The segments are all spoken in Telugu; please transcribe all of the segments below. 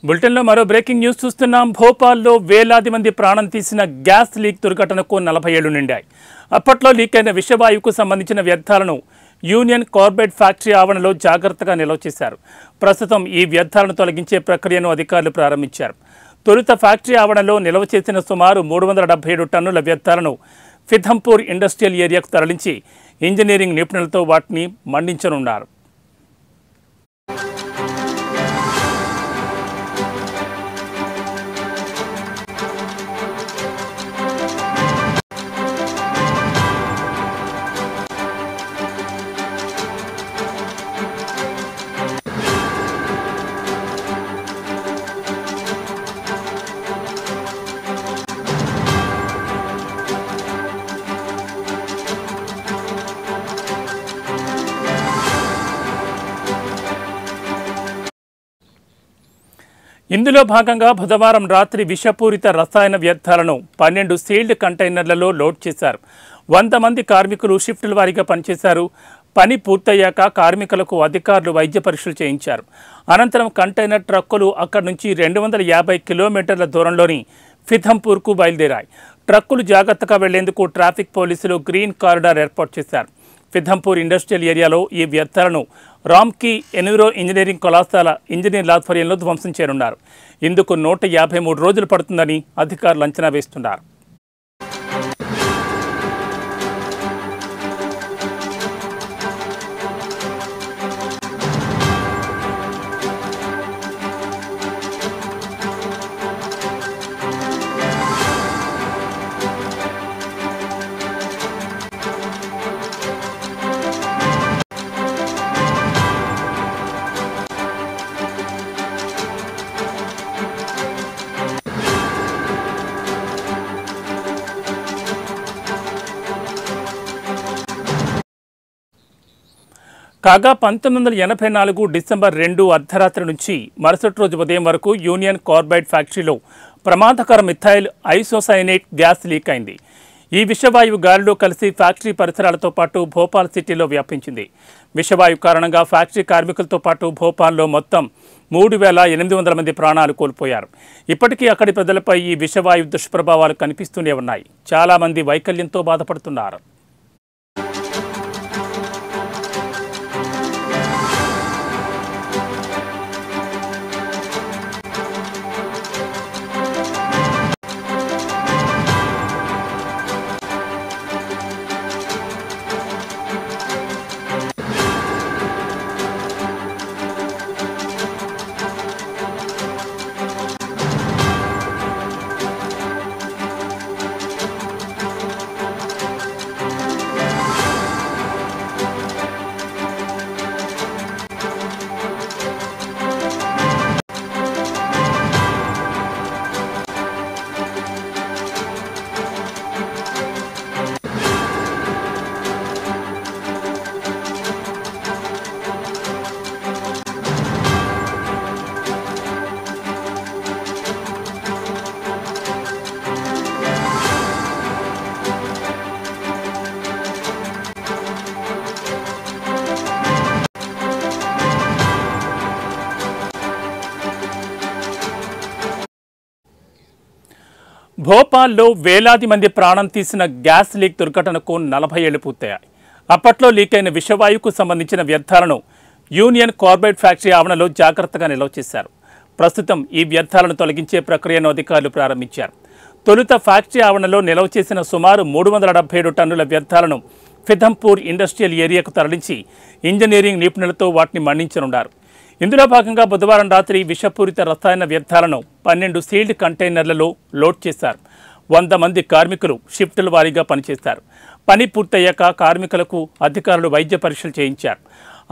బులెటిన్లో మరో బ్రేకింగ్ న్యూస్ చూస్తున్నాం. భోపాల్లో వేలాది మంది ప్రాణం తీసిన గ్యాస్ లీక్ దుర్ఘటనకు 40 ఏళ్లు నిండాయి. అప్పట్లో లీక్ అయిన విషవాయువుకు సంబంధించిన వ్యర్థాలను యూనియన్ కార్బైడ్ ఫ్యాక్టరీ ఆవరణలో జాగ్రత్తగా నిల్వ చేశారు. ప్రస్తుతం ఈ వ్యర్థాలను తొలగించే ప్రక్రియను అధికారులు ప్రారంభించారు. తొలుత ఫ్యాక్టరీ ఆవరణలో నిల్వ చేసిన సుమారు 377 టన్నుల వ్యర్థాలను ఫిథంపూర్ ఇండస్ట్రియల్ ఏరియాకు తరలించి ఇంజనీరింగ్ నిపుణులతో వాటిని మండించనున్నారు. ఇందులో భాగంగా బుధవారం రాత్రి విషపూరిత రసాయన వ్యర్థాలను 12 సీల్డ్ కంటైనర్లలో లోడ్ చేశారు. 100 మంది కార్మికులు షిఫ్టుల వారీగా పనిచేశారు. పని పూర్తయ్యాక కార్మికులకు అధికారులు వైద్య పరీక్షలు చేయించారు. అనంతరం కంటైనర్ ట్రక్కులు అక్కడి నుంచి 250 కిలోమీటర్ల దూరంలోని ఫిథంపూర్కు బయలుదేరాయి. ట్రక్కులు జాగ్రత్తగా వెళ్లేందుకు ట్రాఫిక్ పోలీసులు గ్రీన్ కారిడార్ ఏర్పాటు చేశారు. ఫిథంపూర్ ఇండస్ట్రియల్ ఏరియాలో ఈ వ్యర్థాలను రామ్కీ ఎన్విరో ఇంజనీరింగ్ కళాశాల ఇంజనీర్ల ఆధ్వర్యంలో ధ్వంసం చేయనున్నారు. ఇందుకు 153 రోజులు పడుతుందని అధికారులు అంచనా వేస్తున్నారు. కాగా 1984 డిసెంబర్ 2 అర్ధరాత్రి నుంచి మరుసటి రోజు ఉదయం వరకు యూనియన్ కార్బైడ్ ఫ్యాక్టరీలో ప్రమాదకర మిథైల్ ఐసోసైనేట్ గ్యాస్ లీక్ అయింది. ఈ విషవాయువు గాలిలో కలిసి ఫ్యాక్టరీ పరిసరాలతో పాటు భోపాల్ సిటీలో వ్యాపించింది. విషవాయువు కారణంగా ఫ్యాక్టరీ కార్మికులతో పాటు భోపాల్లో మొత్తం 3800 మంది ప్రాణాలు కోల్పోయారు. ఇప్పటికీ అక్కడి ప్రజలపై ఈ విషవాయువు దుష్ప్రభావాలు కనిపిస్తూనే ఉన్నాయి. చాలామంది వైకల్యంతో బాధపడుతున్నారు. భోపాల్లో వేలాది మంది ప్రాణం తీసిన గ్యాస్ లీక్ దుర్ఘటనకు 40 ఏళ్లు పూర్తయ్యాయి. అప్పట్లో లీక్ అయిన విషవాయువుకు సంబంధించిన వ్యర్థాలను యూనియన్ కార్బైడ్ ఫ్యాక్టరీ ఆవరణలో జాగ్రత్తగా నిల్వ చేశారు. ప్రస్తుతం ఈ వ్యర్థాలను తొలగించే ప్రక్రియను అధికారులు ప్రారంభించారు. తొలుత ఫ్యాక్టరీ ఆవరణలో నిల్వ చేసిన సుమారు 377 టన్నుల వ్యర్థాలను ఫిథంపూర్ ఇండస్ట్రియల్ ఏరియాకు తరలించి ఇంజనీరింగ్ నిపుణులతో వాటిని మండించనున్నారు. ఇందులో భాగంగా బుధవారం రాత్రి విషపూరిత రసాయన వ్యర్థాలను 12 సీల్డ్ కంటైనర్లలో లోడ్ చేశారు. 100 మంది కార్మికులు షిఫ్టుల వారీగా పనిచేశారు. పని పూర్తయ్యాక కార్మికులకు అధికారులు వైద్య పరీక్షలు చేయించారు.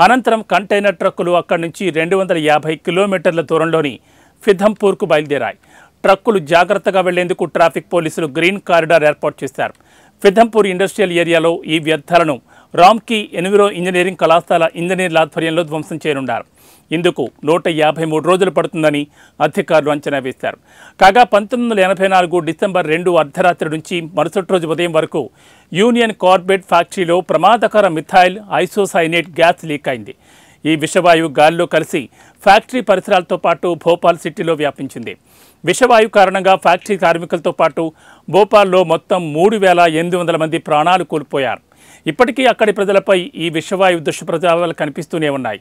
అనంతరం కంటైనర్ ట్రక్కులు అక్కడి నుంచి 250 కిలోమీటర్ల దూరంలోని ఫిథంపూర్కు బయలుదేరాయి. ట్రక్కులు జాగ్రత్తగా వెళ్లేందుకు ట్రాఫిక్ పోలీసులు గ్రీన్ కారిడార్ ఏర్పాటు చేశారు. ఫిథంపూర్ ఇండస్ట్రియల్ ఏరియాలో ఈ వ్యర్థాలను రామ్కీ ఎన్విరో ఇంజనీరింగ్ కళాశాల ఇంజనీర్ల ఆధ్వర్యంలో ధ్వంసం చేయనున్నారు. ఇందుకు 153 రోజులు పడుతుందని అధికారులు అంచనా వేశారు. కాగా 1984 డిసెంబర్ 2 అర్ధరాత్రి నుంచి మరుసటి రోజు ఉదయం వరకు యూనియన్ కార్బైడ్ ఫ్యాక్టరీలో ప్రమాదకర మిథైల్ ఐసోసైనేట్ గ్యాస్ లీక్ అయింది. ఈ విషవాయువు గాలిలో కలిసి ఫ్యాక్టరీ పరిసరాలతో పాటు భోపాల్ సిటీలో వ్యాపించింది. విషవాయువు కారణంగా ఫ్యాక్టరీ కార్మికులతో పాటు భోపాల్లో మొత్తం 3,800 మంది ప్రాణాలు కోల్పోయారు. ఇప్పటికీ అక్కడి ప్రజలపై ఈ విషవాయువు దుష్ప్రభావాలు కనిపిస్తూనే ఉన్నాయి.